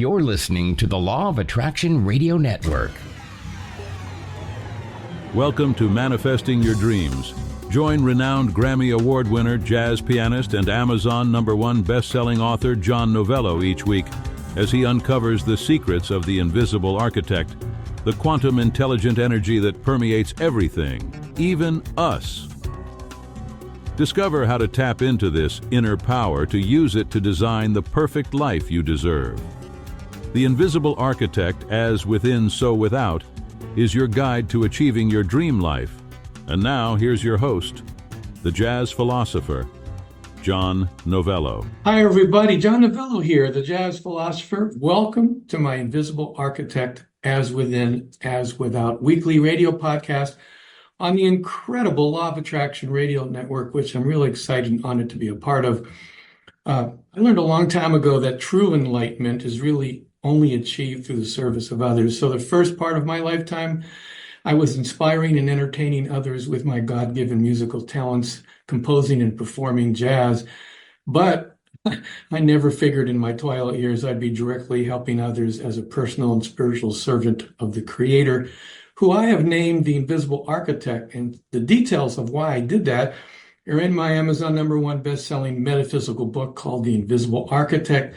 You're listening to the Law of Attraction Radio Network. Welcome to Manifesting Your Dreams. Join renowned Grammy Award winner, jazz pianist, and Amazon #1 best-selling author John Novello each week as he uncovers the secrets of the invisible architect, the quantum intelligent energy that permeates everything, even us. Discover how to tap into this inner power to use it to design the perfect life you deserve. The invisible architect, as within, so without, is your guide to achieving your dream life. And now, here's your host, the jazz philosopher, John Novello. Hi, everybody. John Novello here, the jazz philosopher. Welcome to my Invisible Architect, As Within, As Without weekly radio podcast on the incredible Law of Attraction Radio Network, which I'm really excited and honored to be a part of. I learned a long time ago that true enlightenment is really only achieved through the service of others. So the first part of my lifetime, I was inspiring and entertaining others with my God-given musical talents, composing and performing jazz. But I never figured in my twilight years I'd be directly helping others as a personal and spiritual servant of the Creator, who I have named the Invisible Architect. And the details of why I did that are in my Amazon #1 best-selling metaphysical book called The Invisible Architect: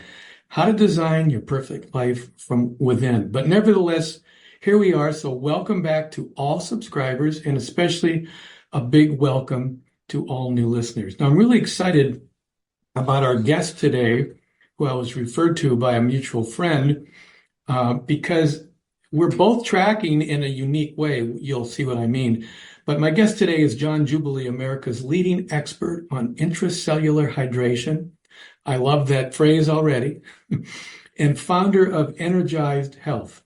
How to Design Your Perfect Life from Within. But nevertheless, here we are. So welcome back to all subscribers, and especially a big welcome to all new listeners. Now, I'm really excited about our guest today, who I was referred to by a mutual friend, because we're both tracking in a unique way. You'll see what I mean. But my guest today is John Jubilee, America's leading expert on intracellular hydration. I love that phrase already. And founder of Energized Health.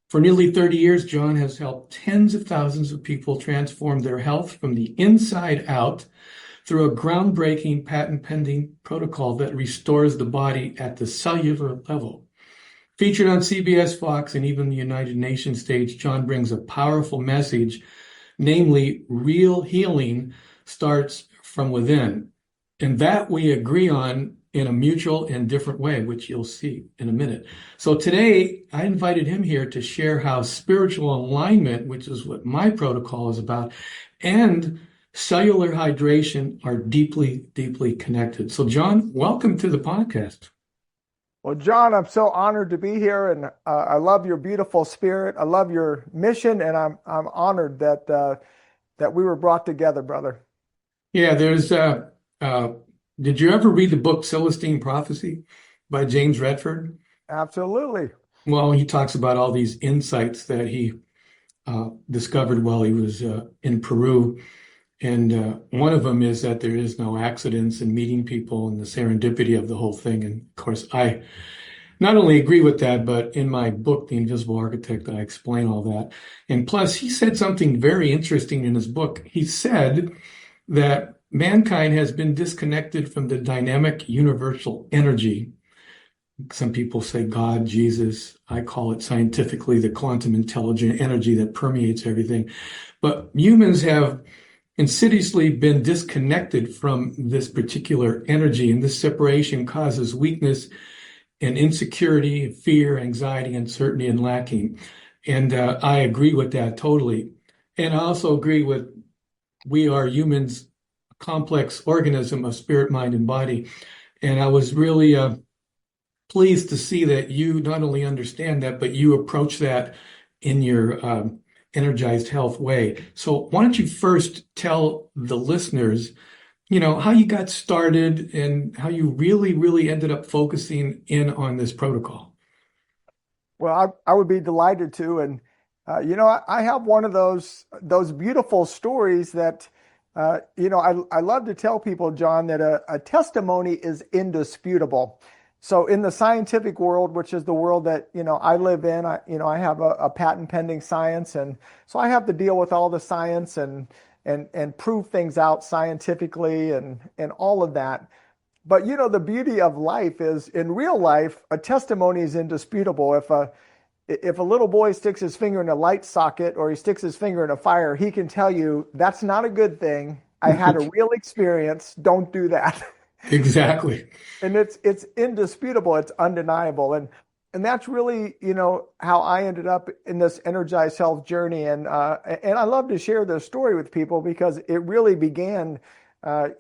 For nearly 30 years, John has helped tens of thousands of people transform their health from the inside out through a groundbreaking patent-pending protocol that restores the body at the cellular level. Featured on CBS, Fox, and even the United Nations stage, John brings a powerful message, namely, real healing starts from within. And that we agree on in a mutual and different way, which you'll see in a minute. So today, I invited him here to share how spiritual alignment, which is what my protocol is about, and cellular hydration are deeply, deeply connected. So John, welcome to the podcast. Well, John, I'm so honored to be here, and I love your beautiful spirit. I love your mission, and I'm honored that that we were brought together, brother. Yeah, there's did you ever read the book Celestine Prophecy by James Redford? Absolutely. Well, he talks about all these insights that he discovered while he was in Peru. And one of them is that there is no accidents in meeting people and the serendipity of the whole thing. And of course, I not only agree with that, but in my book, The Invisible Architect, I explain all that. And plus, he said something very interesting in his book. He said that mankind has been disconnected from the dynamic universal energy. Some people say God, Jesus. I call it scientifically the quantum intelligent energy that permeates everything. But humans have insidiously been disconnected from this particular energy, and this separation causes weakness and insecurity, fear, anxiety, uncertainty, and lacking. And I agree with that totally. And I also agree with we are humans, a complex organism of spirit, mind, and body. And I was really pleased to see that you not only understand that, but you approach that in your Energized Health way. So why don't you first tell the listeners, how you got started and how you really, really ended up focusing in on this protocol? Well, I would be delighted to. And, I have one of those beautiful stories that, I love to tell people, John, that a testimony is indisputable. So in the scientific world, which is the world that, I live in, I have a patent pending science. And so I have to deal with all the science and prove things out scientifically and all of that. But, the beauty of life is in real life, a testimony is indisputable. If a little boy sticks his finger in a light socket or he sticks his finger in a fire, he can tell you that's not a good thing. I had a real experience. Don't do that. Exactly. And it's indisputable. It's undeniable. And and that's really, how I ended up in this energized health journey. And I love to share this story with people because it really began, uh,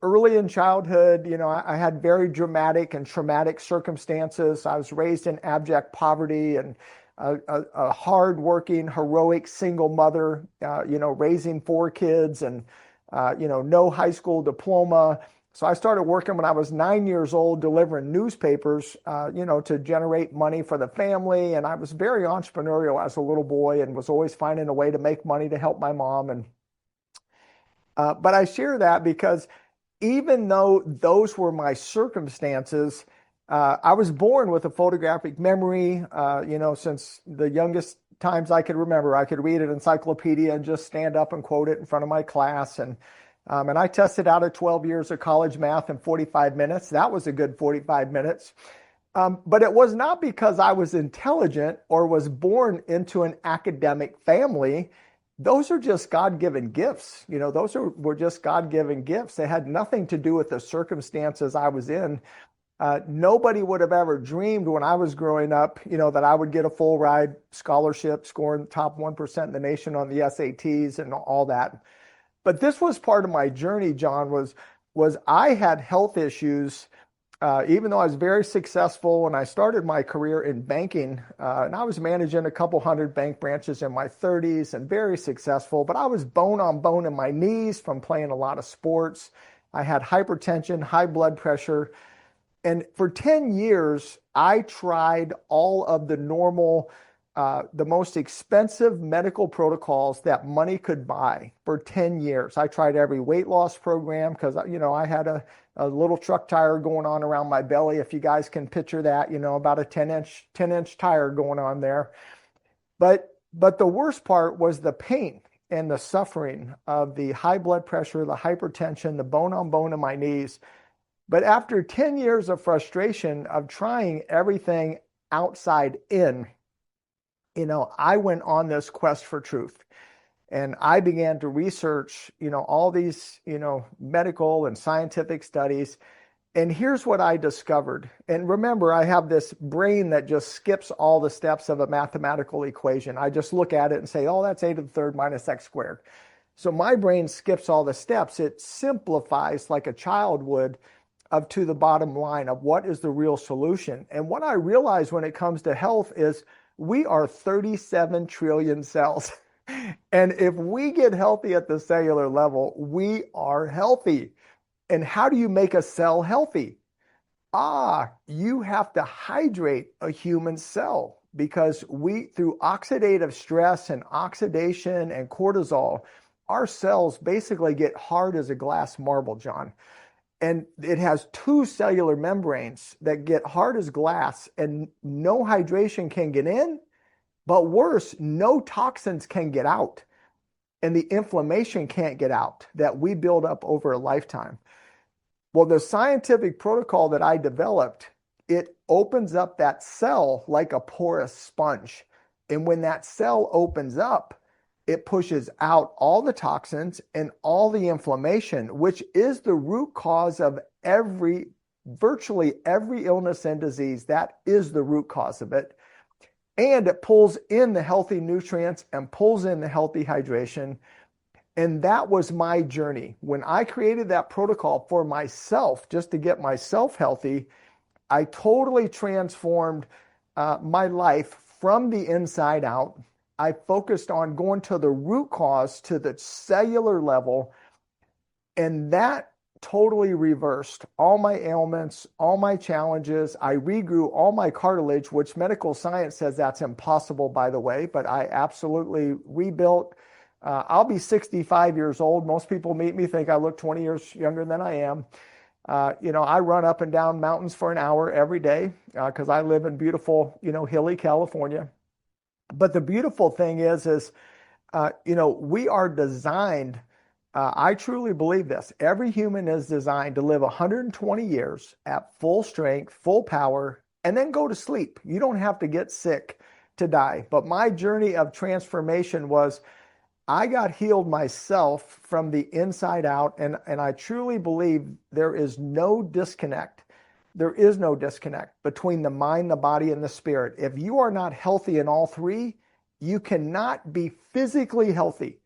early in childhood. I had very dramatic and traumatic circumstances. I was raised in abject poverty and a hard-working, heroic single mother, raising four kids and, no high school diploma. So I started working when I was 9 years old, delivering newspapers, to generate money for the family. And I was very entrepreneurial as a little boy and was always finding a way to make money to help my mom. But I share that because even though those were my circumstances, I was born with a photographic memory. Since the youngest times I could remember, I could read an encyclopedia and just stand up and quote it in front of my class. And I tested out of 12 years of college math in 45 minutes. That was a good 45 minutes. But it was not because I was intelligent or was born into an academic family. Those are just God-given gifts. Were just God-given gifts. They had nothing to do with the circumstances I was in. Nobody would have ever dreamed when I was growing up, that I would get a full ride scholarship, scoring top 1% in the nation on the SATs and all that. But this was part of my journey, John, was I had health issues, even though I was very successful when I started my career in banking, and I was managing a couple hundred bank branches in my 30s and very successful, but I was bone on bone in my knees from playing a lot of sports. I had hypertension, high blood pressure. And for 10 years, I tried all of the the most expensive medical protocols that money could buy for 10 years. I tried every weight loss program because, I had a little truck tire going on around my belly. If you guys can picture that, about a 10-inch tire going on there. But the worst part was the pain and the suffering of the high blood pressure, the hypertension, the bone on bone in my knees. But after 10 years of frustration of trying everything outside in, I went on this quest for truth. And I began to research, all these, medical and scientific studies. And here's what I discovered. And remember, I have this brain that just skips all the steps of a mathematical equation. I just look at it and say, oh, that's 8 to the 3rd minus x squared. So my brain skips all the steps. It simplifies like a child would up to the bottom line of what is the real solution. And what I realize when it comes to health is we are 37 trillion cells. And if we get healthy at the cellular level, we are healthy. And how do you make a cell healthy? You have to hydrate a human cell because through oxidative stress and oxidation and cortisol, our cells basically get hard as a glass marble, John. And it has two cellular membranes that get hard as glass, and no hydration can get in, but worse, no toxins can get out, and the inflammation can't get out that we build up over a lifetime. Well, the scientific protocol that I developed, it opens up that cell like a porous sponge. And when that cell opens up, it pushes out all the toxins and all the inflammation, which is the root cause of virtually every illness and disease. That is the root cause of it. And it pulls in the healthy nutrients and pulls in the healthy hydration. And that was my journey. When I created that protocol for myself, just to get myself healthy, I totally transformed my life from the inside out. I focused on going to the root cause, to the cellular level, and that totally reversed all my ailments, all my challenges. I regrew all my cartilage, which medical science says that's impossible, by the way, but I absolutely rebuilt. I'll be 65 years old. Most people meet me think I look 20 years younger than I am. I run up and down mountains for an hour every day because I live in beautiful, hilly California. But the beautiful thing is, we are designed, I truly believe this. Every human is designed to live 120 years at full strength, full power, and then go to sleep. You don't have to get sick to die. But my journey of transformation was I got healed myself from the inside out. And I truly believe there is no disconnect There is no disconnect between the mind, the body, and the spirit. If you are not healthy in all three, you cannot be physically healthy.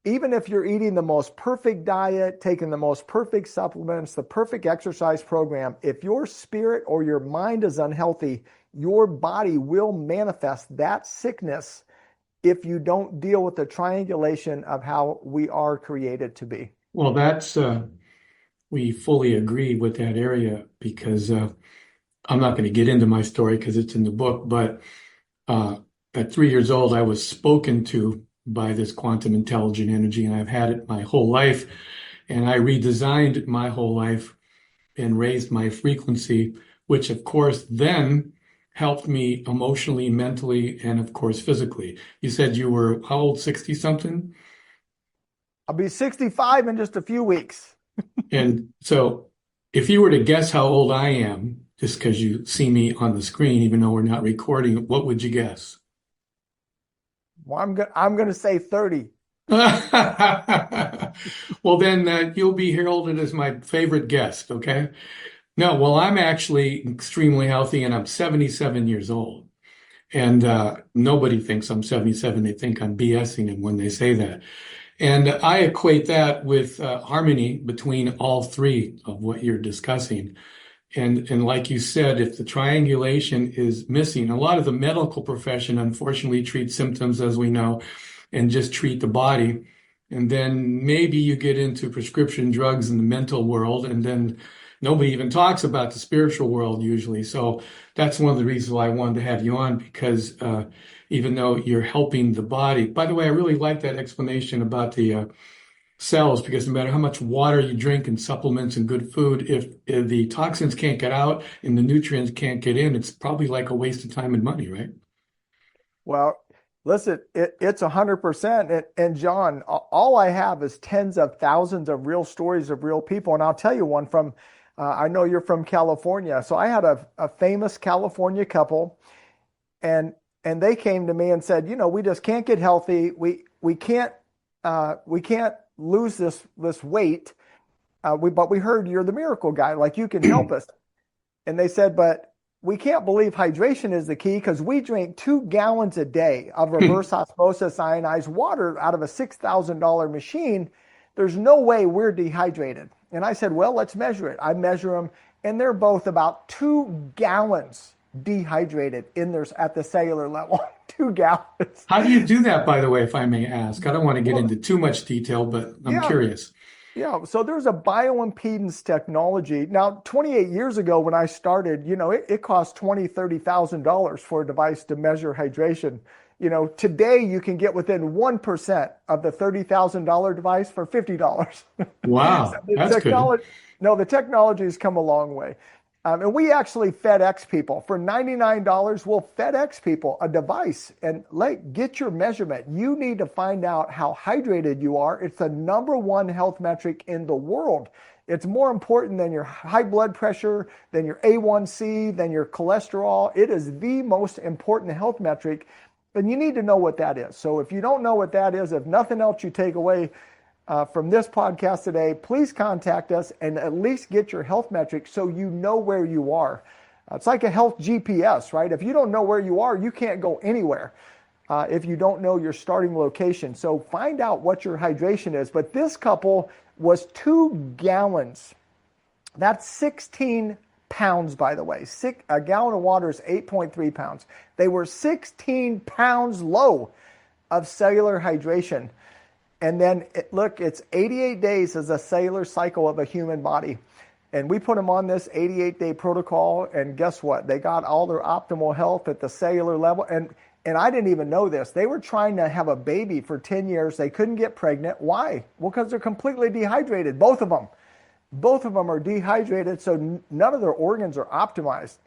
Even if you're eating the most perfect diet, taking the most perfect supplements, the perfect exercise program, if your spirit or your mind is unhealthy, your body will manifest that sickness if you don't deal with the triangulation of how we are created to be. Well, we fully agree with that area because I'm not going to get into my story because it's in the book, but uh, at 3 years old, I was spoken to by this quantum intelligent energy, and I've had it my whole life. And I redesigned my whole life and raised my frequency, which of course then helped me emotionally, mentally, and of course physically. You said you were how old, 60 something? I'll be 65 in just a few weeks. And so if you were to guess how old I am, just because you see me on the screen, even though we're not recording, what would you guess? Well, I'm going to say 30. Well, then you'll be heralded as my favorite guest, okay? No, well, I'm actually extremely healthy and I'm 77 years old. And nobody thinks I'm 77. They think I'm BSing them when they say that. And I equate that with harmony between all three of what you're discussing. And like you said, if the triangulation is missing, a lot of the medical profession unfortunately treats symptoms, as we know, and just treat the body. And then maybe you get into prescription drugs in the mental world, and then nobody even talks about the spiritual world usually. So that's one of the reasons why I wanted to have you on, because even though you're helping the body, by the way, I really like that explanation about the cells, because no matter how much water you drink and supplements and good food, if the toxins can't get out and the nutrients can't get in, it's probably like a waste of time and money, right? Well, listen, it's 100%. And John, all I have is tens of thousands of real stories of real people. And I'll tell you one from, I know you're from California. So I had a famous California couple, and they came to me and said, we just can't get healthy. We can't lose this weight. But we heard you're the miracle guy, like you can help us. And they said, but we can't believe hydration is the key because we drink 2 gallons a day of reverse osmosis ionized water out of a $6,000 machine. There's no way we're dehydrated. And I said, well, let's measure it. I measure them, and they're both about 2 gallons dehydrated at the cellular level. 2 gallons. How do you do that, by the way, if I may ask? I don't want to get into too much detail, but I'm curious. Yeah, so there's a bioimpedance technology. Now, 28 years ago when I started, it cost $20,000, $30,000 for a device to measure hydration. Today you can get within 1% of the $30,000 device for $50. Wow, So that's good. No, the technology has come a long way. And we actually FedEx people. For $99, we'll FedEx people a device and get your measurement. You need to find out how hydrated you are. It's the #1 health metric in the world. It's more important than your high blood pressure, than your A1C, than your cholesterol. It is the most important health metric, and you need to know what that is. So if you don't know what that is, if nothing else you take away from this podcast today, please contact us and at least get your health metrics so you know where you are. It's like a health GPS, right? If you don't know where you are, you can't go anywhere if you don't know your starting location. So find out what your hydration is. But this couple was 2 gallons. That's 16 pounds, by the way. A gallon of water is 8.3 pounds. They were 16 pounds low of cellular hydration. And then, it's 88 days as a cellular cycle of a human body. And we put them on this 88-day protocol, and guess what? They got all their optimal health at the cellular level. And I didn't even know this. They were trying to have a baby for 10 years. They couldn't get pregnant. Why? Well, because they're completely dehydrated, both of them. Both of them are dehydrated, so none of their organs are optimized.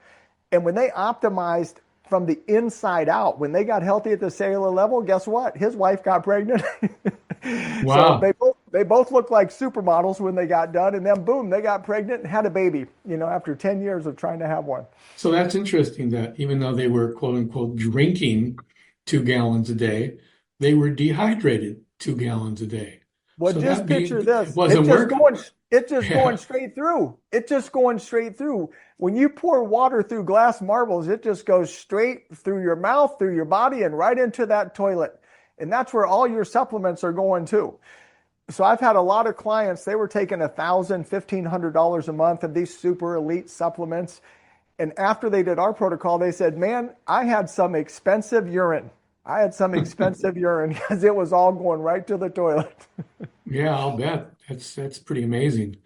And when they optimized from the inside out, when they got healthy at the cellular level, guess what? His wife got pregnant. Wow. So they both looked like supermodels when they got done, and then boom, they got pregnant and had a baby, after 10 years of trying to have one. So that's interesting that even though they were quote unquote drinking 2 gallons a day, they were dehydrated 2 gallons a day. Well, So just that picture means it this. wasn't working. It's just Yeah. going straight through. It's just going straight through. When you pour water through glass marbles, it just goes straight through your mouth, through your body, and right into that toilet. And that's where all your supplements are going too. So I've had a lot of clients, they were taking $1,000, $1,500 a month of these super elite supplements. And after they did our protocol, they said, man, I had some expensive urine. I had some expensive urine because it was all going right to the toilet. Yeah, I'll bet. That's pretty amazing.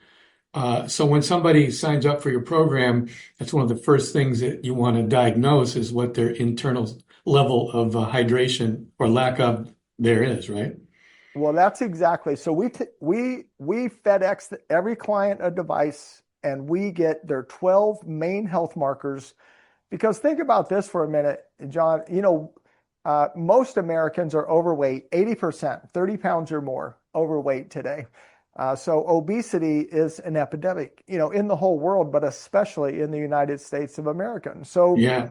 So when somebody signs up for your program, that's one of the first things that you want to diagnose is what their internal level of hydration or lack of there is, right? Well, that's exactly. So we FedEx every client a device, and we get their 12 main health markers. Because think about this for a minute, John. Most Americans are overweight, 80%, 30 pounds or more overweight today. So obesity is an epidemic, in the whole world, but especially in the United States of America. So Yeah.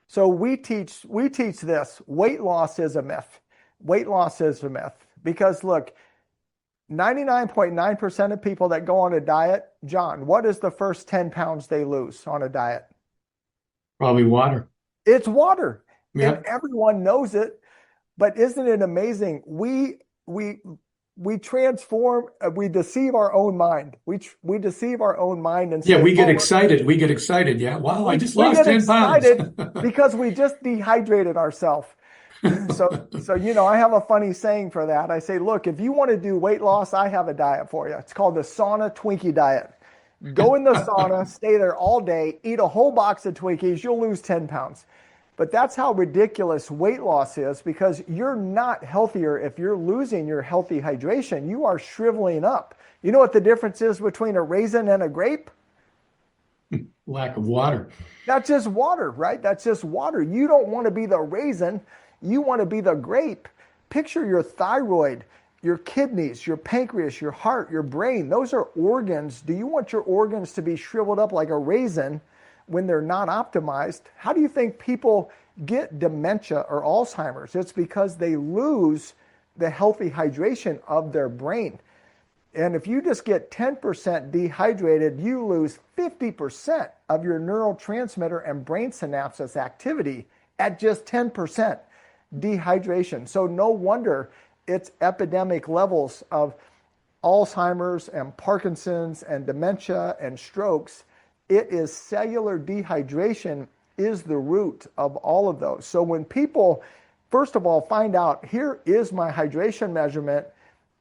so we teach this. Weight loss is a myth. Weight loss is a myth. Because look, 99.9% of people that go on a diet, John, what is the first 10 pounds they lose on a diet? Probably water. It's water. And Yeah. everyone knows it. But isn't it amazing? We transform, we deceive our own mind. We deceive our own mind and Yeah, say, we get oh, excited. We get excited. Yeah. Wow, I just we lost get 10 pounds. excited because we just dehydrated ourselves. So I have a funny saying for that. I say, look, if you want to do weight loss, I have a diet for you. It's called the sauna Twinkie diet. Go in the sauna, stay there all day, eat a whole box of Twinkies, you'll lose 10 pounds. But that's how ridiculous weight loss is, because you're not healthier if you're losing your healthy hydration. You are shriveling up. You know what the difference is between a raisin and a grape? Lack of water. That's just water, right? That's just water. You don't want to be the raisin. You want to be the grape. Picture your thyroid, your kidneys, your pancreas, your heart, your brain. Those are organs. Do you want your organs to be shriveled up like a raisin when they're not optimized? How do you think people get dementia or Alzheimer's? It's because they lose the healthy hydration of their brain. And if you just get 10% dehydrated, you lose 50% of your neurotransmitter and brain synapses activity at just 10% dehydration. So no wonder it's epidemic levels of Alzheimer's and Parkinson's and dementia and strokes. It is cellular dehydration is the root of all of those. So when people, first of all, find out, here is my hydration measurement,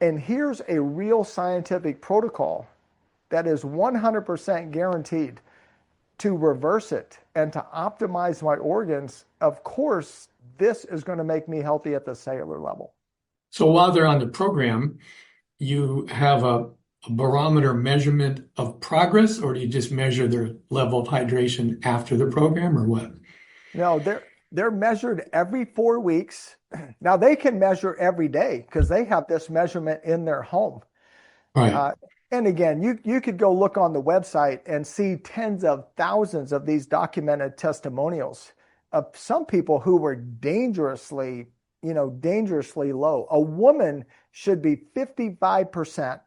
and here's a real scientific protocol that is 100% guaranteed to reverse it and to optimize my organs, of course, this is going to make me healthy at the cellular level. So while they're on the program, you have a barometer measurement of progress, or do you just measure their level of hydration after the program, or what? No, they're measured every 4 weeks. Now they can measure every day because they have this measurement in their home. Right. And again, you could go look on the website and see tens of thousands of these documented testimonials of some people who were dangerously low. A woman should be 55%.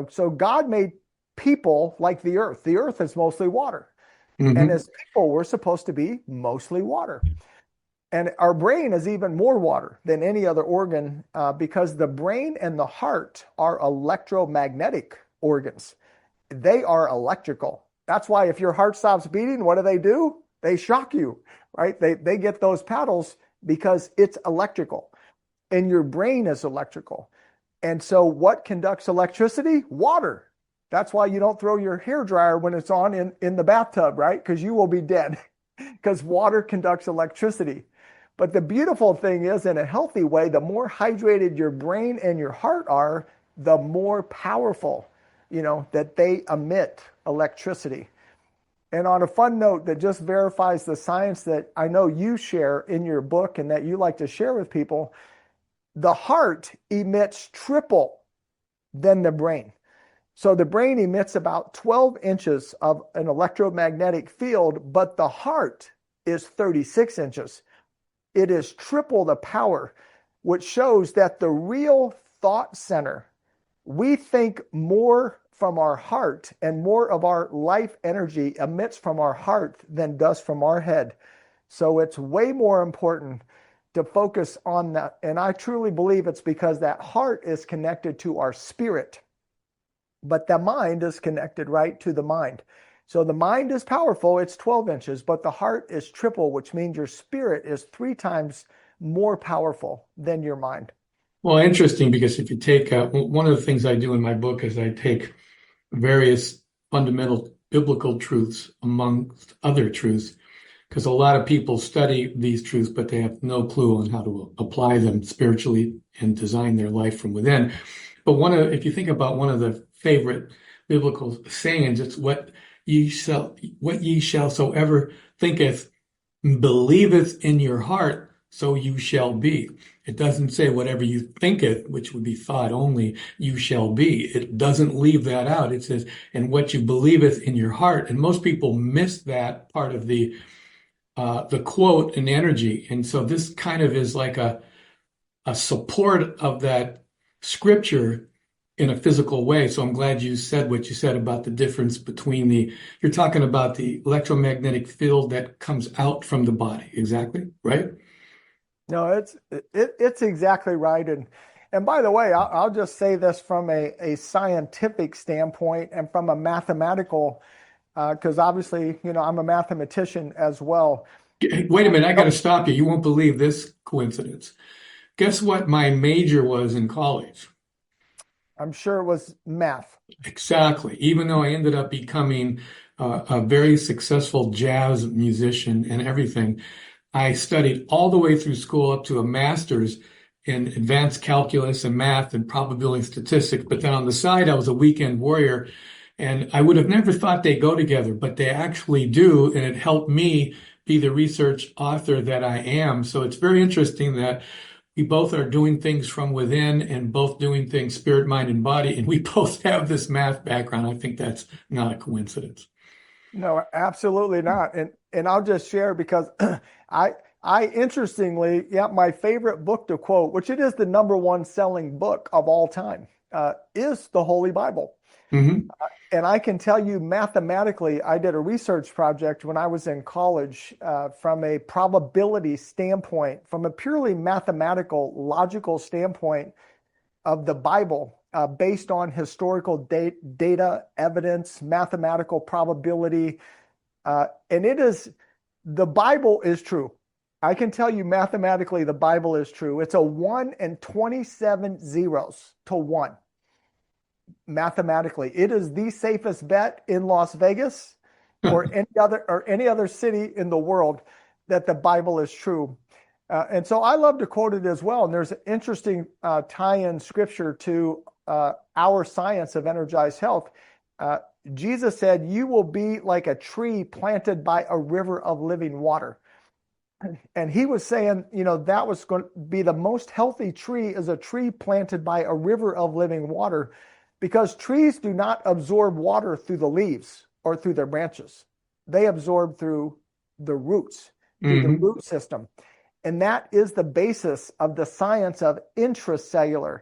So God made people like the earth. The earth is mostly water. Mm-hmm. And as people, we're supposed to be mostly water. And our brain is even more water than any other organ because the brain and the heart are electromagnetic organs. They are electrical. That's why if your heart stops beating, what do? They shock you, right? They get those paddles because it's electrical. And your brain is electrical. And so what conducts electricity? Water. That's why you don't throw your hair dryer when it's on in the bathtub, right? Because you will be dead because water conducts electricity. But the beautiful thing is, in a healthy way, the more hydrated your brain and your heart are, the more powerful, that they emit electricity. And on a fun note that just verifies the science that I know you share in your book and that you like to share with people, the heart emits triple than the brain. So the brain emits about 12 inches of an electromagnetic field, but the heart is 36 inches. It is triple the power, which shows that the real thought center. We think more from our heart, and more of our life energy emits from our heart than does from our head. So it's way more important to focus on that. And I truly believe it's because that heart is connected to our spirit, but the mind is connected right to the mind. So the mind is powerful, it's 12 inches, but the heart is triple, which means your spirit is 3 times more powerful than your mind. Well, interesting, because if you take one of the things I do in my book is I take various fundamental biblical truths amongst other truths, because a lot of people study these truths, but they have no clue on how to apply them spiritually and design their life from within. But if you think about one of the favorite biblical sayings, it's what ye shall soever thinketh, believeth in your heart, so you shall be. It doesn't say whatever you thinketh, which would be thought only, you shall be. It doesn't leave that out. It says, and what you believeth in your heart. And most people miss that part of the quote and energy. And so this kind of is like a support of that scripture in a physical way. So I'm glad you said what you said about the difference between you're talking about the electromagnetic field that comes out from the body. Exactly, right? No, it's exactly right. And by the way, I'll just say this from a scientific standpoint and from a mathematical, because obviously, I'm a mathematician as well. Wait a minute, I got to stop you. You won't believe this coincidence. Guess what my major was in college? I'm sure it was math. Exactly. Even though I ended up becoming a very successful jazz musician and everything, I studied all the way through school up to a master's in advanced calculus and math and probability and statistics. But then on the side, I was a weekend warrior, and I would have never thought they go together, but they actually do. And it helped me be the research author that I am. So it's very interesting that we both are doing things from within and both doing things spirit, mind, and body. And we both have this math background. I think that's not a coincidence. No, absolutely not. And I'll just share because I interestingly, my favorite book to quote, which it is the #1 selling book of all time, is the Holy Bible. Mm-hmm. And I can tell you mathematically, I did a research project when I was in college from a probability standpoint, from a purely mathematical, logical standpoint of the Bible, based on historical data, evidence, mathematical probability. And the Bible is true. I can tell you mathematically, the Bible is true. It's a 1 and 27 zeros to 1. Mathematically, it is the safest bet in Las Vegas or any other city in the world that the Bible is true. And so I love to quote it as well. And there's an interesting tie-in scripture to our science of energized health. Jesus said, "You will be like a tree planted by a river of living water." And he was saying, that was going to be the most healthy tree is a tree planted by a river of living water, because trees do not absorb water through the leaves or through their branches. They absorb through the roots, through the root system. And that is the basis of the science of intracellular.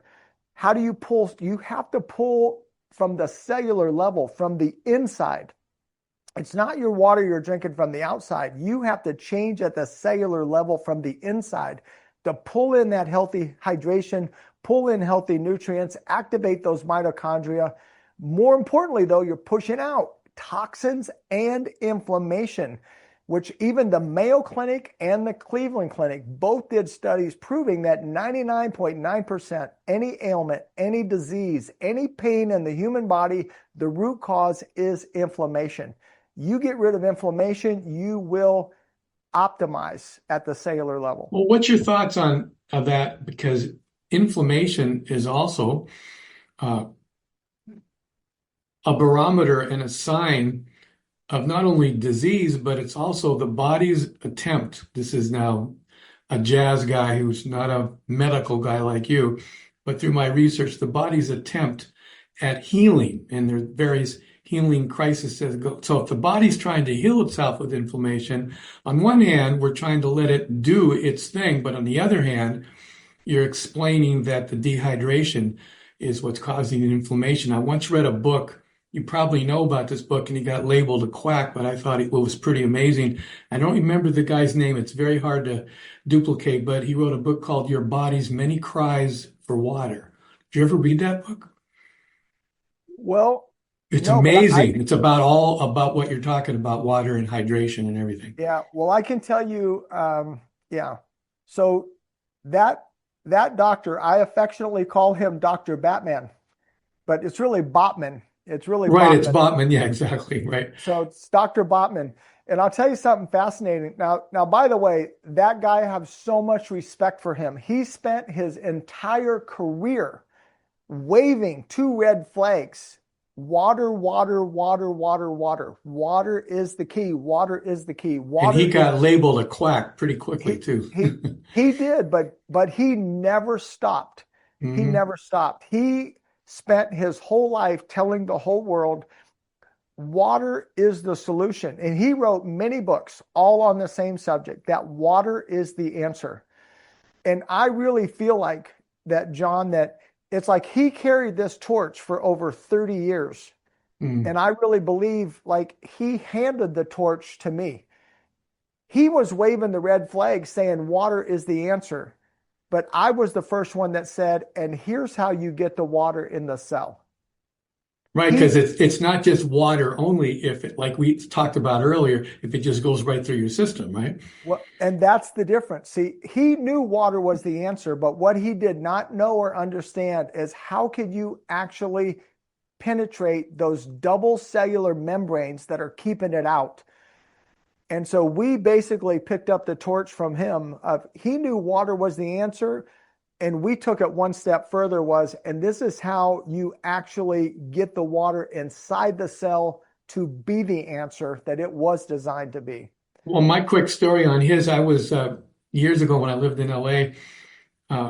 How do you pull? You have to pull from the cellular level, from the inside. It's not your water you're drinking from the outside. You have to change at the cellular level from the inside to pull in that healthy hydration, pull in healthy nutrients, activate those mitochondria. More importantly, though, you're pushing out toxins and inflammation, which even the Mayo Clinic and the Cleveland Clinic both did studies proving that 99.9% any ailment, any disease, any pain in the human body, the root cause is inflammation. You get rid of inflammation, you will optimize at the cellular level. Well, what's your thoughts on that? Because inflammation is also a barometer and a sign of not only disease, but it's also the body's attempt. This is now a jazz guy who's not a medical guy like you, but through my research, the body's attempt at healing, and there are various healing crises as go. So if the body's trying to heal itself with inflammation, on one hand, we're trying to let it do its thing, but on the other hand, you're explaining that the dehydration is what's causing the inflammation. I once read a book. You probably know about this book, and he got labeled a quack, but I thought it was pretty amazing. I don't remember the guy's name. It's very hard to duplicate, but he wrote a book called Your Body's Many Cries for Water. Did you ever read that book? Well, It's no, but amazing. It's about all about what you're talking about, water and hydration and everything. yeah, well, I can tell you, yeah. So that that doctor, I affectionately call him Dr. Batman, but it's really Botman. It's really Right, it's Botman. Botman. Yeah, exactly. Right. So it's Dr. Botman. And I'll tell you something fascinating. Now, by the way, that guy, I have so much respect for him. He spent his entire career waving two red flags. Water, water, water, water, water. Water is the key. Water is the key. And Water he is got labeled a quack pretty quickly he too. he he did, but he never stopped. He Hmm. never stopped. He spent his whole life telling the whole world water is the solution. And he wrote many books all on the same subject, that water is the answer. And I really feel like that, John, that it's like he carried this torch for over 30 years. Hmm. And I really believe like he handed the torch to me. He was waving the red flag saying water is the answer. But I was the first one that said, and here's how you get the water in the cell. Right, because He, it's not just water only if it, like we talked about earlier, if it just goes right through your system, right? well, and that's the difference. See, he knew water was the answer, but what he did not know or understand is how could you actually penetrate those double cellular membranes that are keeping it out. And so we basically picked up the torch from him of he knew water was the answer, and we took it one step further was, and this is how you actually get the water inside the cell to be the answer that it was designed to be. Well, my quick story on his, I was years ago when I lived in LA,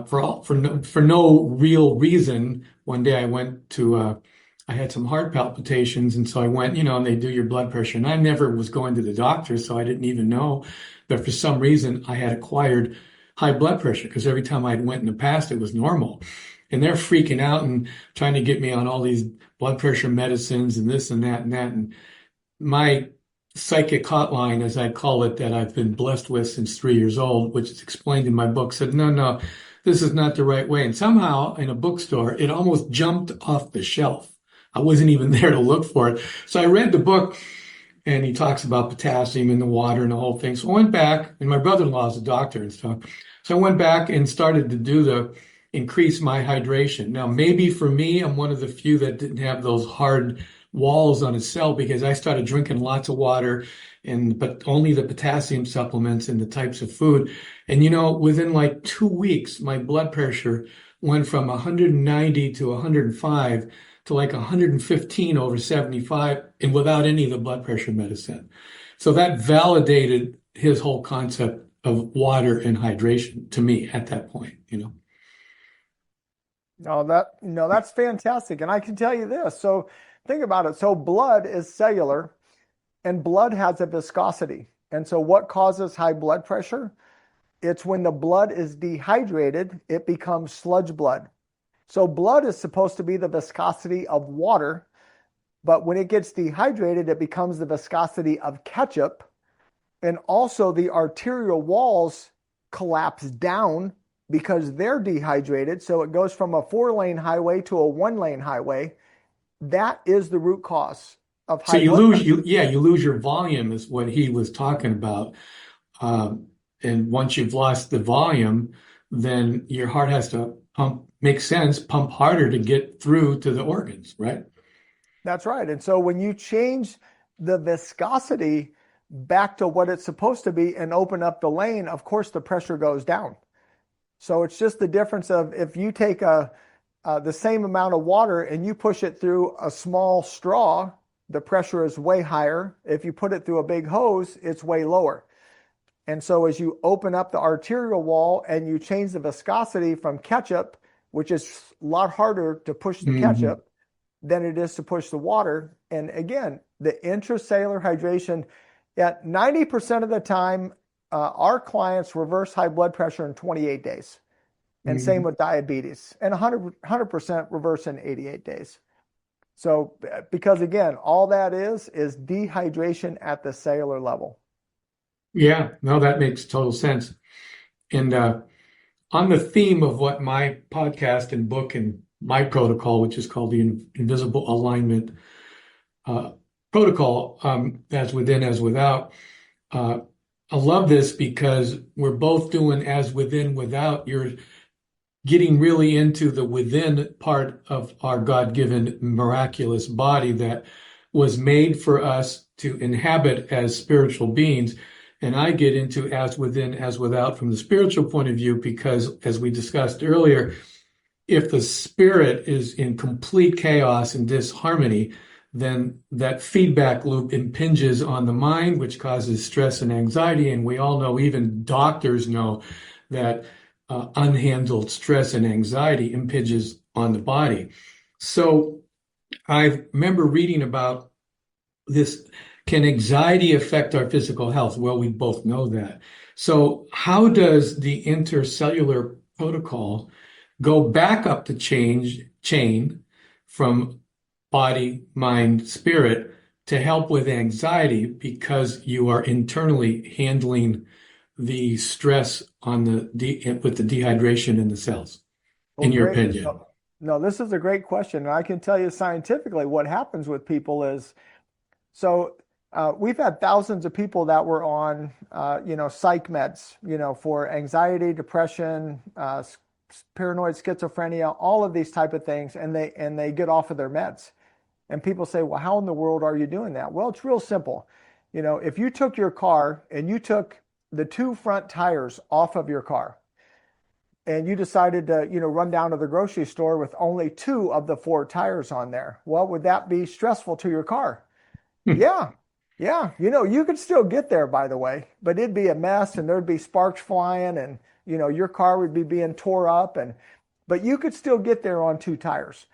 for no real reason. One day I went to I had some heart palpitations, and so I went, and they do your blood pressure, and I never was going to the doctor, so I didn't even know that for some reason I had acquired high blood pressure because every time I went in the past it was normal, and they're freaking out and trying to get me on all these blood pressure medicines and this and that and that, and my psychic hotline, as I call it, that I've been blessed with since 3 years old, which is explained in my book, said, no, no, this is not the right way. And somehow in a bookstore, it almost jumped off the shelf. I wasn't even there to look for it. So I read the book and he talks about potassium in the water and the whole thing. So I went back, and my brother-in-law is a doctor and stuff. So I went back and started to do the increase my hydration. Now, maybe for me, I'm one of the few that didn't have those hard walls on his cell because I started drinking lots of water but only the potassium supplements and the types of food. And within like 2 weeks, my blood pressure went from 190 to 105 to like 115 over 75 and without any of the blood pressure medicine. So that validated his whole concept of water and hydration to me at that point. No, that's fantastic. And I can tell you this. So think about it. So blood is cellular and blood has a viscosity. And so what causes high blood pressure? It's when the blood is dehydrated, it becomes sludge blood. So blood is supposed to be the viscosity of water, but when it gets dehydrated, it becomes the viscosity of ketchup. And also the arterial walls collapse down because they're dehydrated. So it goes from a 4-lane highway to a 1-lane highway. That is the root cause of So high you blood lose pressure. you lose your volume is what he was talking about. And once you've lost the volume, then your heart has to pump harder to get through to the organs, right? That's right. And so when you change the viscosity back to what it's supposed to be and open up the lane, of course, the pressure goes down. So it's just the difference of if you take the same amount of water and you push it through a small straw, the pressure is way higher. If you put it through a big hose, it's way lower. And so as you open up the arterial wall and you change the viscosity from ketchup, which is a lot harder to push the Hmm. ketchup than it is to push the water. And again, the intracellular hydration, at 90% of the time, our clients reverse high blood pressure in 28 days. And same with diabetes, and 100% reverse in 88 days. So, because again, all that is dehydration at the cellular level. Yeah, no, that makes total sense. And on the theme of what my podcast and book and my protocol, which is called the Invisible Alignment uh, Protocol, as within, as without, I love this because we're both doing as within, without. You're getting really into the within part of our God-given miraculous body that was made for us to inhabit as spiritual beings. And I get into as within, as without from the spiritual point of view, because as we discussed earlier, if the spirit is in complete chaos and disharmony, then that feedback loop impinges on the mind, which causes stress and anxiety. And we all know, even doctors know, that unhandled stress and anxiety impinges on the body. So I remember reading about this. Can anxiety affect our physical health? Well, we both know that. So how does the intercellular protocol go back up the chain from body, mind, spirit to help with anxiety, because you are internally handling the stress on with the dehydration in the cells, Well, in your great. opinion? No, this is a great question. And I can tell you scientifically what happens with people is, so we've had thousands of people that were on, psych meds, for anxiety, depression, paranoid schizophrenia, all of these type of things, and they get off of their meds. And people say, well, how in the world are you doing that? Well, it's real simple. If you took your car and you took the two front tires off of your car, and you decided to, run down to the grocery store with only two of the four tires on there, well, would that be stressful to your car? Yeah. Yeah. You could still get there, by the way, but it'd be a mess, and there'd be sparks flying, and, your car would be being tore up, but you could still get there on two tires.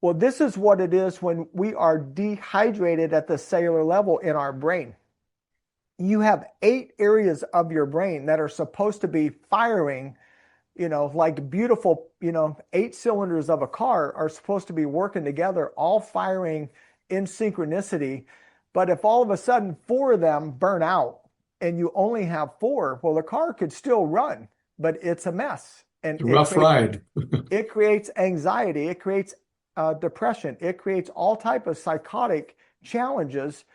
Well, this is what it is when we are dehydrated at the cellular level in our brain. You have 8 areas of your brain that are supposed to be firing, like beautiful, 8 cylinders of a car are supposed to be working together, all firing in synchronicity. But if all of a sudden 4 of them burn out and you only have 4, well, the car could still run, but it's a mess. And Rough ride. it creates anxiety. It creates depression. It creates all type of psychotic challenges.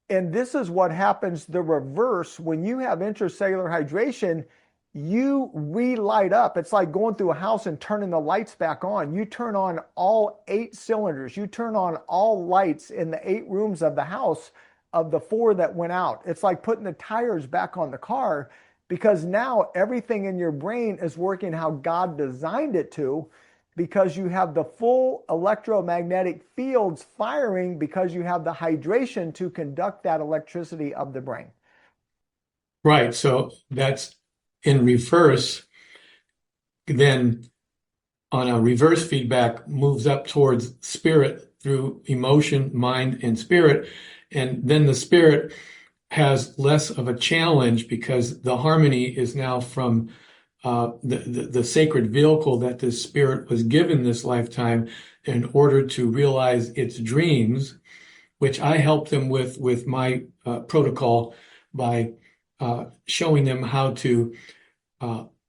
And this is what happens the reverse. When you have intracellular hydration, you relight up. It's like going through a house and turning the lights back on. You turn on all 8 cylinders. You turn on all lights in the 8 rooms of the house of the 4 that went out. It's like putting the tires back on the car, because now everything in your brain is working how God designed it to, because you have the full electromagnetic fields firing, because you have the hydration to conduct that electricity of the brain. Right. So that's in reverse. Then on a reverse feedback, moves up towards spirit through emotion, mind, and spirit. And then the spirit has less of a challenge, because the harmony is now from the sacred vehicle that this spirit was given this lifetime in order to realize its dreams, which I help them with my protocol by showing them how to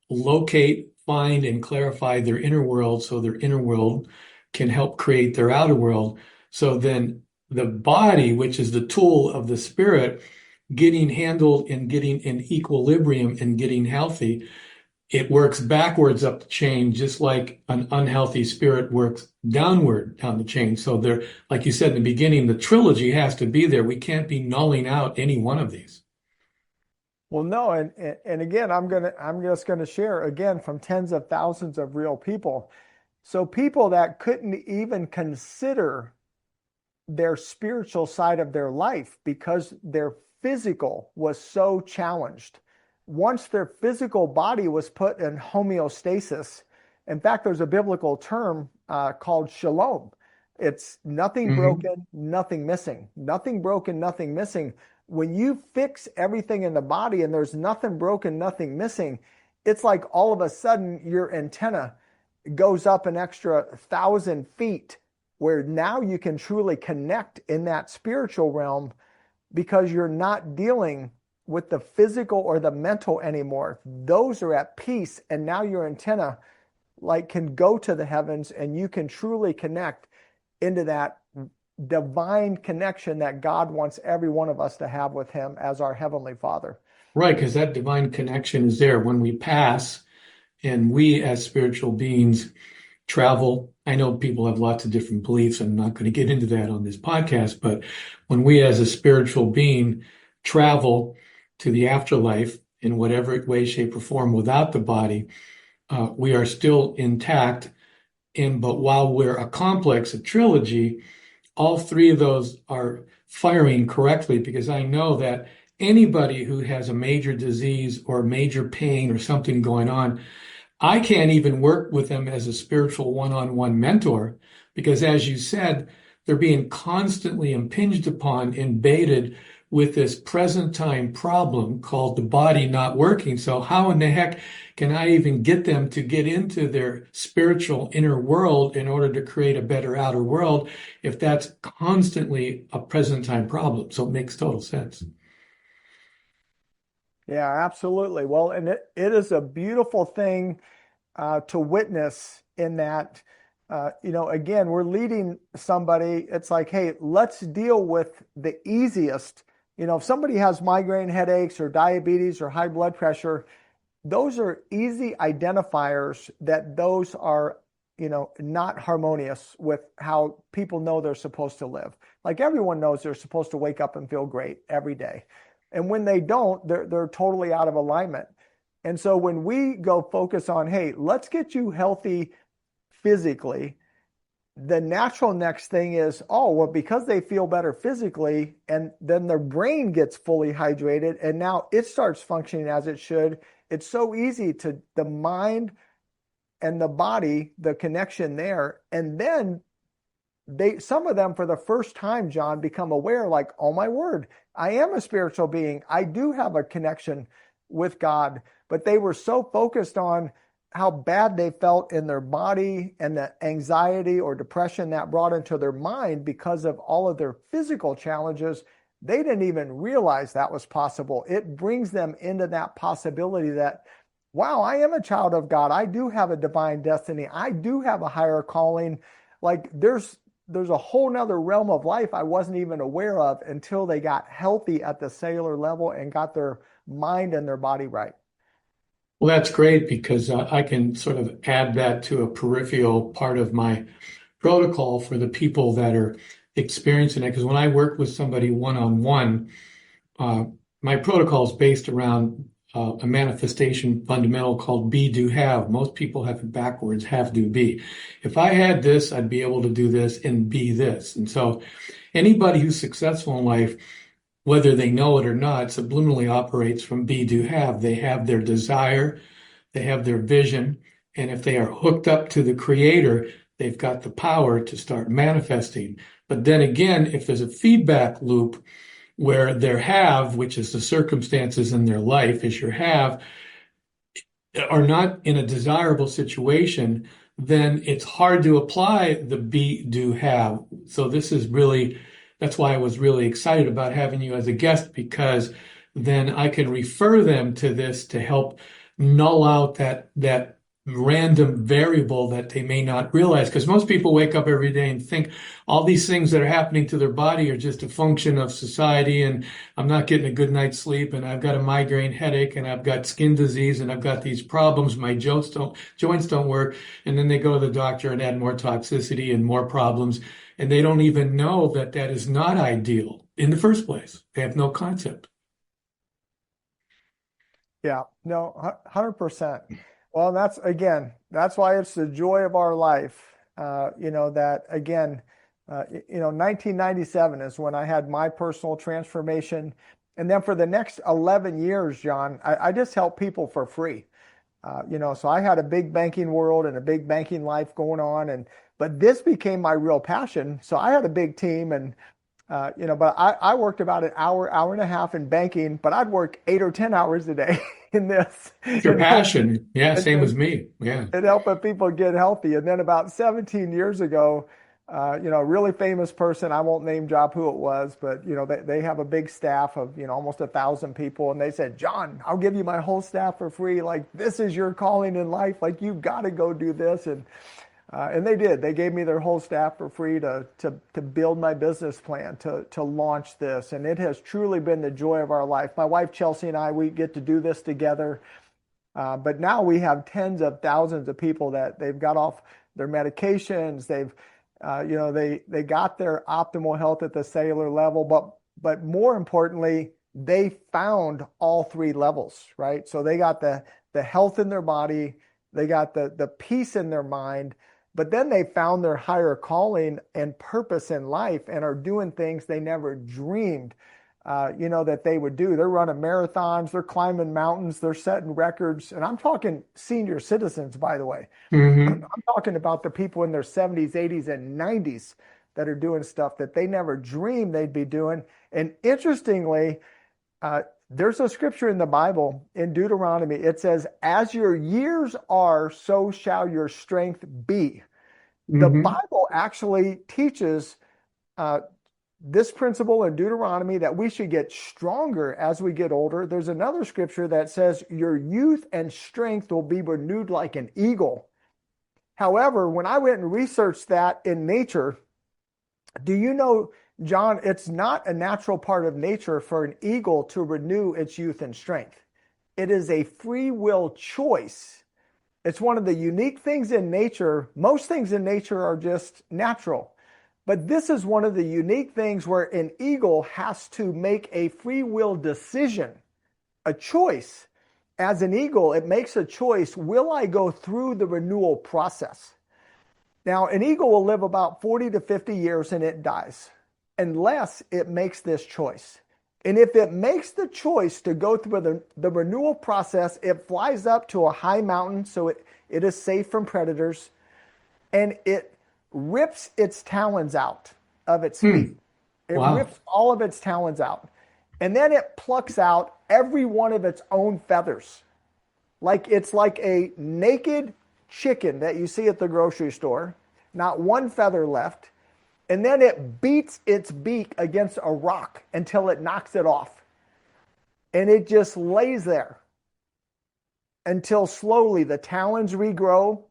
locate, find, and clarify their inner world, so their inner world can help create their outer world. So then the body, which is the tool of the spirit, getting handled and getting in equilibrium and getting healthy, it works backwards up the chain, just like an unhealthy spirit works downward down the chain. So there, like you said in the beginning, the trilogy has to be there. We can't be nulling out any one of these. Well, no, and again, I'm just gonna share again from tens of thousands of real people. So people that couldn't even consider their spiritual side of their life because their physical was so challenged. Once their physical body was put in homeostasis, in fact, there's a biblical term called shalom. It's nothing broken, nothing missing. Nothing broken, nothing missing. When you fix everything in the body and there's nothing broken, nothing missing, it's like all of a sudden your antenna goes up an extra 1,000 feet, where now you can truly connect in that spiritual realm because you're not dealing with the physical or the mental anymore. Those are at peace, and now your antenna like can go to the heavens, and you can truly connect into that divine connection that God wants every one of us to have with him as our heavenly Father. Right, because that divine connection is there when we pass, and we as spiritual beings travel. I know people have lots of different beliefs. I'm not going to get into that on this podcast, but when we as a spiritual being travel to the afterlife in whatever way, shape, or form without the body, we are still intact. But while we're a complex, a trilogy, all three of those are firing correctly, because I know that anybody who has a major disease or major pain or something going on, I can't even work with them as a spiritual one-on-one mentor, because as you said, they're being constantly impinged upon and baited with this present time problem called the body not working. So how in the heck can I even get them to get into their spiritual inner world in order to create a better outer world if that's constantly a present time problem? So it makes total sense. Yeah, absolutely. Well, and it is a beautiful thing to witness in that, again, we're leading somebody. It's like, hey, let's deal with the easiest. If somebody has migraine headaches or diabetes or high blood pressure, those are easy identifiers that those are, not harmonious with how people know they're supposed to live. Like everyone knows they're supposed to wake up and feel great every day. And when they don't, they're totally out of alignment. And so when we go focus on, hey, let's get you healthy physically, the natural next thing is, oh, well, because they feel better physically, and then their brain gets fully hydrated, and now it starts functioning as it should. It's so easy to the mind and the body, the connection there. And then some of them for the first time, John, become aware, like, oh my word, I am a spiritual being. I do have a connection with God. But they were so focused on how bad they felt in their body and the anxiety or depression that brought into their mind because of all of their physical challenges, they didn't even realize that was possible. It brings them into that possibility that, wow, I am a child of God. I do have a divine destiny. I do have a higher calling. Like there's a whole nother realm of life I wasn't even aware of until they got healthy at the cellular level and got their mind and their body right. Well, that's great, because I can sort of add that to a peripheral part of my protocol for the people that are experiencing it. Because when I work with somebody one-on-one, my protocol is based around a manifestation fundamental called be, do, have. Most people have it backwards, have, do, be. If I had this, I'd be able to do this and be this. And so anybody who's successful in life, whether they know it or not, subliminally operates from be, do, have. They have their desire, they have their vision, and if they are hooked up to the creator, they've got the power to start manifesting. But then again, if there's a feedback loop where their have, which is the circumstances in their life, is your have, are not in a desirable situation, then it's hard to apply the be, do, have. So that's why I was really excited about having you as a guest, because then I can refer them to this to help null out that random variable that they may not realize. Because most people wake up every day and think all these things that are happening to their body are just a function of society, and I'm not getting a good night's sleep, and I've got a migraine headache, and I've got skin disease, and I've got these problems, my joints don't work, and then they go to the doctor and add more toxicity and more problems, and they don't even know that that is not ideal in the first place. They have no concept. Yeah, no, 100%. Well, that's why it's the joy of our life. That again, 1997 is when I had my personal transformation. And then for the next 11 years, John, I just help people for free. So I had a big banking world and a big banking life going on, but this became my real passion. So I had a big team, and but I worked about an hour and a half in banking, but I'd work 8 or 10 hours a day in this It's your and help passion. Yeah, and, same as me. Yeah. and helping people get healthy. And then about 17 years ago, a really famous person, I won't name drop who it was, but they have a big staff of almost 1,000 people, and they said, John, I'll give you my whole staff for free. Like, this is your calling in life. Like, you've got to go do this. And they did. They gave me their whole staff for free to build my business plan, to launch this. And it has truly been the joy of our life. My wife, Chelsea, and I, we get to do this together. But now we have tens of thousands of people that they've got off their medications. They got their optimal health at the cellular level, but more importantly, they found all three levels, right? So they got the health in their body, they got the peace in their mind, but then they found their higher calling and purpose in life and are doing things they never dreamed that they would do. They're running marathons, they're climbing mountains, they're setting records. And I'm talking senior citizens, by the way. Mm-hmm. I'm talking about the people in their 70s, 80s, and 90s that are doing stuff that they never dreamed they'd be doing. And interestingly, there's a scripture in the Bible in Deuteronomy. It says, as your years are, so shall your strength be. The Mm-hmm. Bible actually teaches this principle in Deuteronomy that we should get stronger as we get older. There's another scripture that says your youth and strength will be renewed like an eagle. However, when I went and researched that in nature, do you know, John, it's not a natural part of nature for an eagle to renew its youth and strength. It is a free will choice. It's one of the unique things in nature. Most things in nature are just natural. But this is one of the unique things where an eagle has to make a free will decision, a choice. As an eagle, it makes a choice. Will I go through the renewal process? Now, an eagle will live about 40 to 50 years and it dies unless it makes this choice. And if it makes the choice to go through the renewal process, it flies up to a high mountain so it is safe from predators, and it rips its talons out of its feet. It Wow. rips all of its talons out. And then it plucks out every one of its own feathers. It's like a naked chicken that you see at the grocery store, not one feather left. And then it beats its beak against a rock until it knocks it off. And it just lays there until slowly the talons regrow,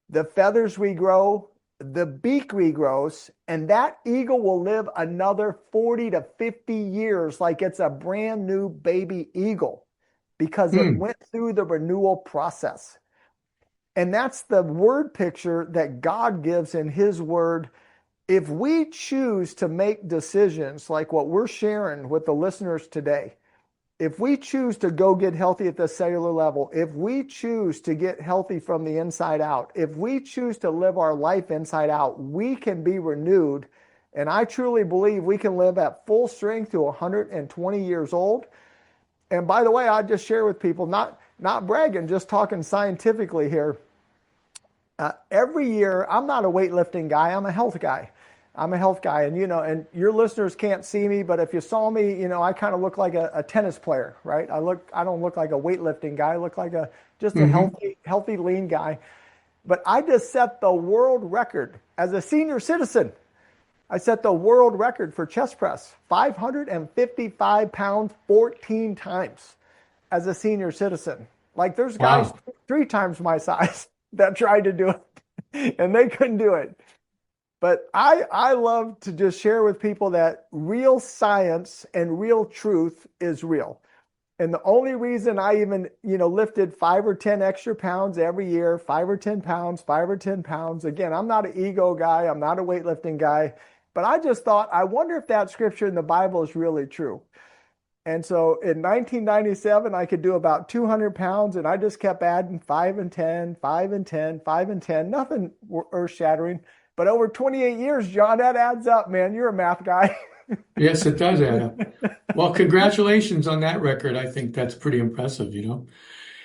the feathers regrow, the beak regrows, and that eagle will live another 40 to 50 years like it's a brand new baby eagle because it went through the renewal process. And that's the word picture that God gives in his word. If we choose to make decisions like what we're sharing with the listeners today, if we choose to go get healthy at the cellular level, if we choose to get healthy from the inside out, if we choose to live our life inside out, we can be renewed. And I truly believe we can live at full strength to 120 years old. And by the way, I just share with people, not bragging, just talking scientifically here. Every year, I'm not a weightlifting guy, I'm a health guy. I'm a health guy, and and your listeners can't see me, but if you saw me, I kind of look like a tennis player, right? I don't look like a weightlifting guy. I look like just a healthy, lean guy. But I just set the world record as a senior citizen. I set the world record for chest press, 555 pounds, 14 times as a senior citizen. Like there's guys 3 times my size that tried to do it, and they couldn't do it. But I love to just share with people that real science and real truth is real. And the only reason I even, lifted 5 or 10 extra pounds every year, 5 or 10 pounds, 5 or 10 pounds. Again, I'm not an ego guy. I'm not a weightlifting guy. But I just thought, I wonder if that scripture in the Bible is really true. And so in 1997, I could do about 200 pounds, and I just kept adding 5 and 10, 5 and 10, 5 and 10, nothing earth-shattering. But over 28 years, John, that adds up, man. You're a math guy. Yes, it does add up. Well, congratulations on that record. I think that's pretty impressive,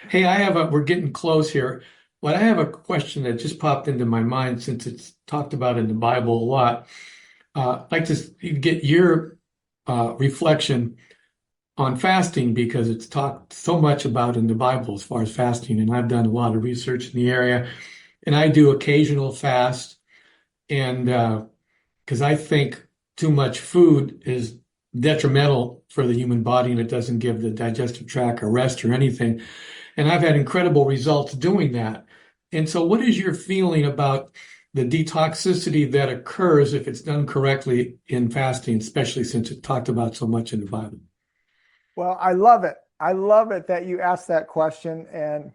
Hey, we're getting close here, but I have a question that just popped into my mind since it's talked about in the Bible a lot. I'd like to get your reflection. on fasting because it's talked so much about in the Bible as far as fasting, and I've done a lot of research in the area, and I do occasional fast, and because I think too much food is detrimental for the human body and it doesn't give the digestive tract a rest or anything. And I've had incredible results doing that. And so, what is your feeling about the detoxicity that occurs if it's done correctly in fasting, especially since it's talked about so much in the Bible? Well, I love it. I love it that you asked that question. And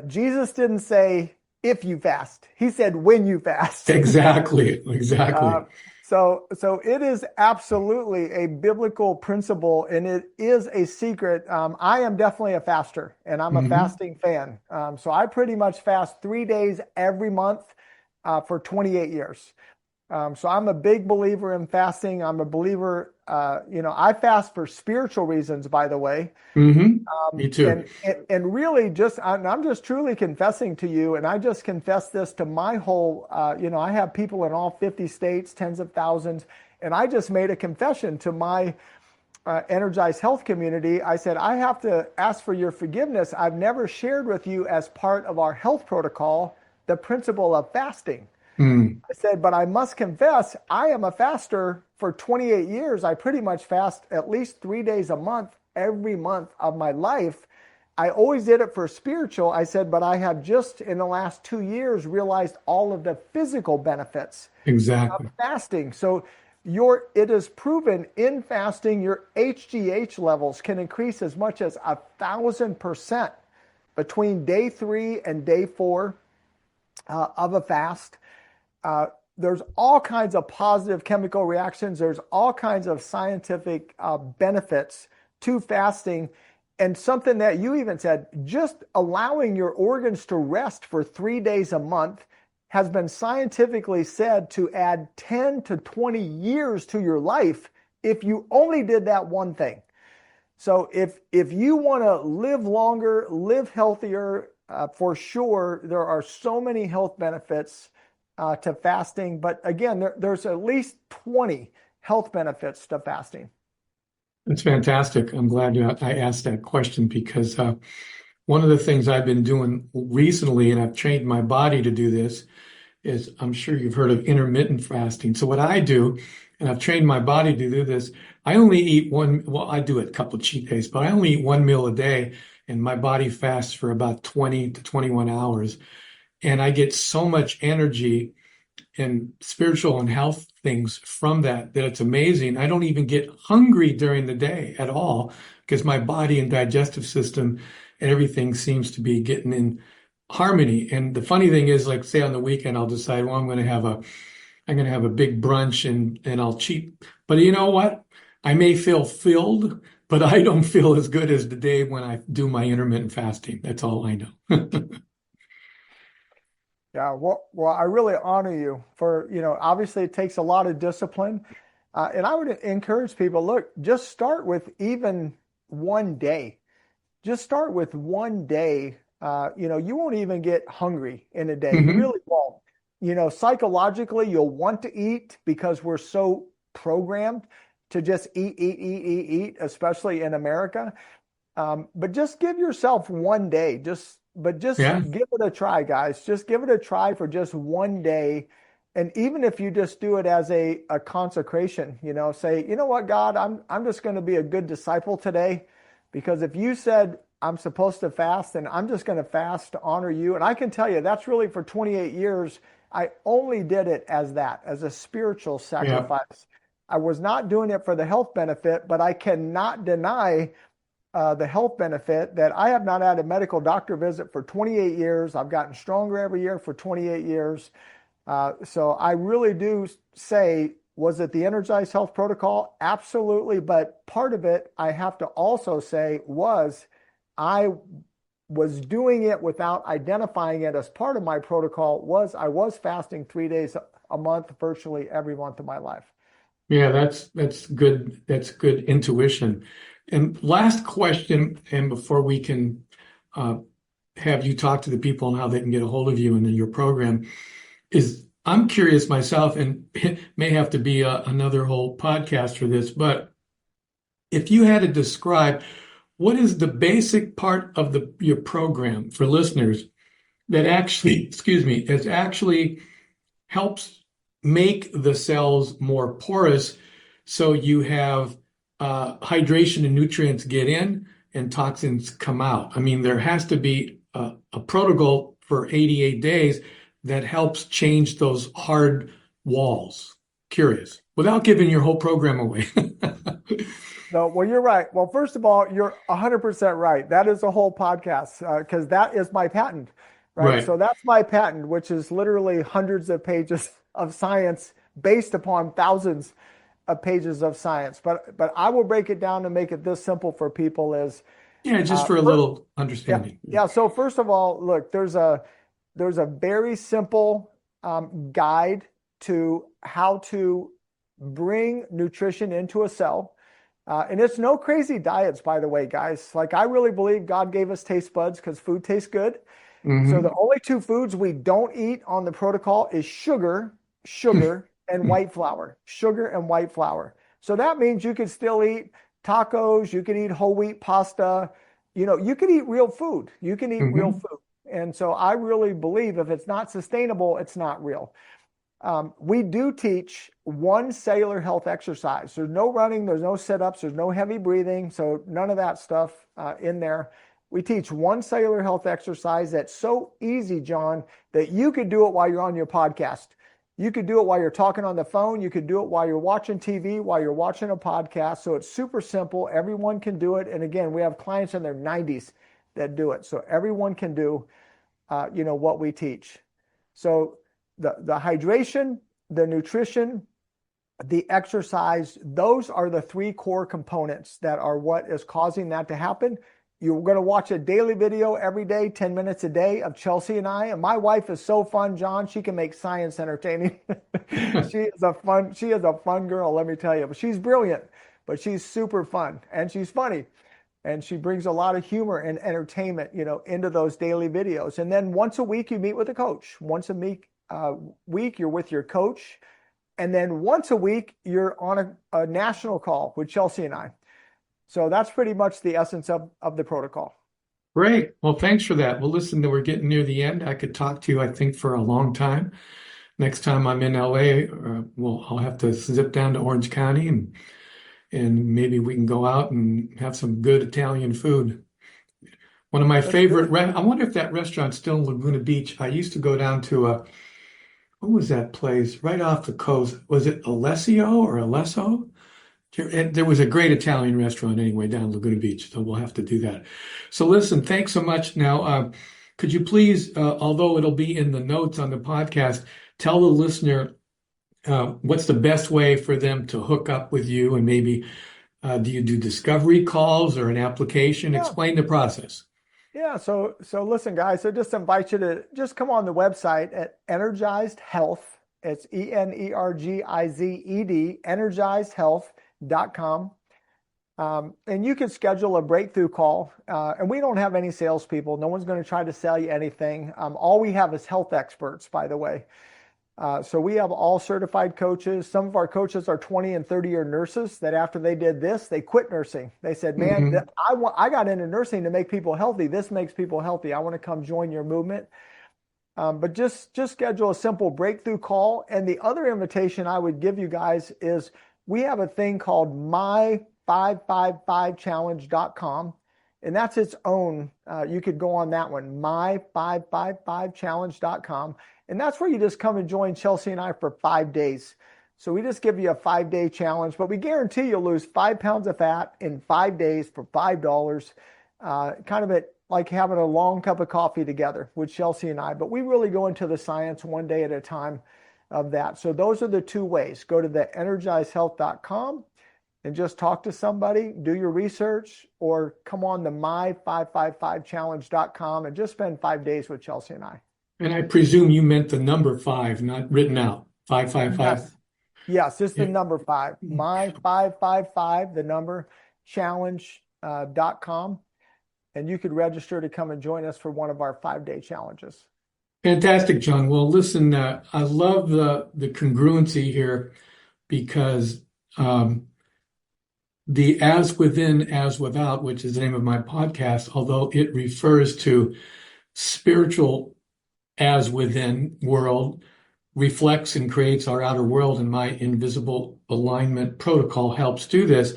Jesus didn't say if you fast. He said when you fast. Exactly, exactly. So it is absolutely a biblical principle, and it is a secret. I am definitely a faster, and I'm a Hmm. fasting fan. So I pretty much fast 3 days every month for 28 years. So I'm a big believer in fasting. I'm a believer, I fast for spiritual reasons, by the way. Hmm. Me too. And really I'm just truly confessing to you, and I just confess this to my whole, I have people in all 50 states, tens of thousands, and I just made a confession to my Energized Health community. I said, I have to ask for your forgiveness. I've never shared with you as part of our health protocol the principle of fasting. Mm. I said, but I must confess, I am a faster for 28 years. I pretty much fast at least 3 days a month, every month of my life. I always did it for spiritual. I said, but I have just in the last 2 years realized all of the physical benefits of Exactly. fasting. So it is proven in fasting, your HGH levels can increase as much as 1,000% between day 3 and day 4 of a fast. There's all kinds of positive chemical reactions. There's all kinds of scientific benefits to fasting. And something that you even said, just allowing your organs to rest for 3 days a month has been scientifically said to add 10 to 20 years to your life if you only did that one thing. So if you want to live longer, live healthier, for sure, there are so many health benefits to fasting. But again, there's at least 20 health benefits to fasting. That's fantastic. I'm glad I asked that question because one of the things I've been doing recently, and I've trained my body to do this, is I'm sure you've heard of intermittent fasting. So what I do, and I've trained my body to do this, I only eat one, well, I do it a couple of cheat days, but I only eat one meal a day, and my body fasts for about 20 to 21 hours. And I get so much energy and spiritual and health things from that it's amazing. I don't even get hungry during the day at all because my body and digestive system and everything seems to be getting in harmony. And the funny thing is, like, say on the weekend, I'll decide, well, I'm going to have a big brunch and I'll cheat. But you know what? I may feel filled, but I don't feel as good as the day when I do my intermittent fasting. That's all I know. Yeah, well, I really honor you for, obviously it takes a lot of discipline. And I would encourage people, look, just start with even one day. Just start with one day. You won't even get hungry in a day. You Hmm. really won't. Psychologically, you'll want to eat because we're so programmed to just eat, eat, eat, eat, eat, especially in America. But just give yourself one day. Just Yeah. give it a try, guys. Just give it a try for just one day. And even if you just do it as a consecration, say, you know what, God, I'm just going to be a good disciple today. Because if you said I'm supposed to fast, then I'm just going to fast to honor you. And I can tell you that's really for 28 years. I only did it as that, as a spiritual Yeah. sacrifice. I was not doing it for the health benefit, but I cannot deny the health benefit that I have not had a medical doctor visit for 28 years. I've gotten stronger every year for 28 years. So I really do say, was it the Energized Health Protocol? Absolutely. But part of it, I have to also say, I was doing it without identifying it as part of my protocol. I was fasting 3 days a month, virtually every month of my life. Yeah, that's good. That's good intuition. And last question, and before we can uh, have you talk to the people and how they can get a hold of you and in your program, is I'm curious myself, and it may have to be another whole podcast for this, but if you had to describe what is the basic part of your program for listeners that actually, excuse me, is actually helps make the cells more porous so you have hydration and nutrients get in and toxins come out. I mean, there has to be a protocol for 88 days that helps change those hard walls. Curious, without giving your whole program away. No, well, you're right. Well, first of all, you're 100% right. That is a whole podcast because that is my patent, right? Right. So that's my patent, which is literally hundreds of pages of science based upon thousands of pages of science. But I will break it down to make it this simple for people is Yeah, just for a first, little understanding. yeah. So first of all, look, there's a very simple guide to how to bring nutrition into a cell. And it's no crazy diets, by the way, guys. Like I really believe God gave us taste buds because food tastes good. So the only two foods we don't eat on the protocol is sugar, and white flour, sugar and white flour. So that means you could still eat tacos, you can eat whole wheat pasta, you can eat real food. You can eat real food. And so I really believe if it's not sustainable, it's not real. We do teach one cellular health exercise. There's no running, there's no sit-ups, there's no heavy breathing, so none of that stuff in there. We teach one cellular health exercise that's so easy, John, that you could do it while you're on your podcast. You could do it while you're talking on the phone. You could do it while you're watching TV, while you're watching a podcast. So it's super simple. Everyone can do it. And again, we have clients in their 90s that do it. So everyone can do, what we teach. So the hydration, the nutrition, the exercise, those are the three core components that are what is causing that to happen. You're going to watch a daily video every day, 10 minutes a day of Chelsea and I. And my wife is so fun, John. She can make science entertaining. She is a fun girl, let me tell you. But she's brilliant, but she's super fun and she's funny. And she brings a lot of humor and entertainment, into those daily videos. And then once a week, you meet with a coach. Once a week, you're with your coach. And then once a week, you're on a national call with Chelsea and I. So that's pretty much the essence of the protocol. Great. Well, thanks for that. Well, listen, we're getting near the end. I could talk to you, I think, for a long time. Next time I'm in LA, I'll have to zip down to Orange County and maybe we can go out and have some good Italian food. One of my favorite, I wonder if that restaurant's still in Laguna Beach. I used to go down to what was that place right off the coast? Was it Alessio or Alesso? There was a great Italian restaurant anyway down in Laguna Beach, so we'll have to do that. So listen, thanks so much. Now, could you please, although it'll be in the notes on the podcast, tell the listener what's the best way for them to hook up with you, and maybe do you do discovery calls or an application? Yeah. Explain the process. Yeah. So listen, guys, so just invite you to just come on the website at Energized Health. It's ENERGIZED, energizedhealth.com. And you can schedule a breakthrough call. And we don't have any salespeople. No one's going to try to sell you anything. All we have is health experts, by the way. So we have all certified coaches. Some of our coaches are 20 and 30-year nurses that after they did this, they quit nursing. They said, man, I got into nursing to make people healthy. This makes people healthy. I want to come join your movement. But just schedule a simple breakthrough call. And the other invitation I would give you guys is we have a thing called my555challenge.com. And that's its own. You could go on that one, my555challenge.com. And that's where you just come and join Chelsea and I for 5 days. So we just give you a 5-day challenge, but we guarantee you'll lose 5 pounds of fat in 5 days for $5. Kind of like having a long cup of coffee together with Chelsea and I. But we really go into the science one day at a time of that. So those are the two ways. Go to the energizedhealth.com and just talk to somebody, do your research, or come on the my555challenge.com and just spend 5 days with Chelsea and I. And I presume you meant the number 5, not written out. 555. Yes, it's the number 5. My555, the number, challenge.com. And you could register to come and join us for one of our 5-day challenges. Fantastic, John. Well, listen, I love the congruency here because the as within, as without, which is the name of my podcast, although it refers to spiritual as within world, reflects and creates our outer world, and my invisible alignment protocol helps do this.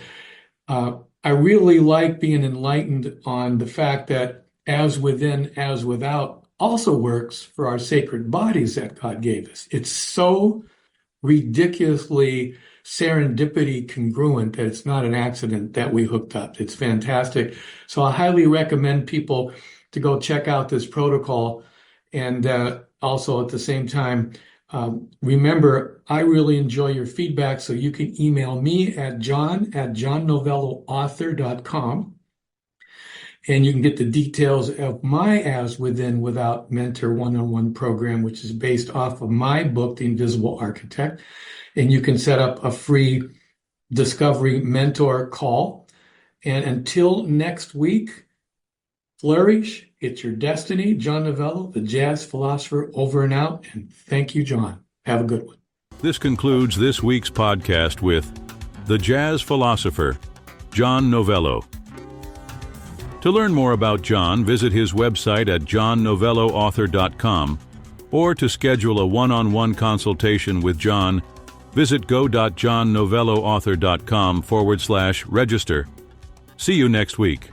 I really like being enlightened on the fact that as within, as without also works for our sacred bodies that God gave us. It's so ridiculously serendipity congruent that it's not an accident that we hooked up. It's fantastic. So I highly recommend people to go check out this protocol. And also at the same time, remember, I really enjoy your feedback, so you can email me at john@johnnovelloauthor.com. And you can get the details of my As Within Without Mentor one-on-one program, which is based off of my book, The Invisible Architect. And you can set up a free discovery mentor call. And until next week, flourish. It's your destiny. John Novello, the jazz philosopher, over and out. And thank you, John. Have a good one. This concludes this week's podcast with The Jazz Philosopher, John Novello. To learn more about John, visit his website at johnnovelloauthor.com, or to schedule a one-on-one consultation with John, visit go.johnnovelloauthor.com/register. See you next week.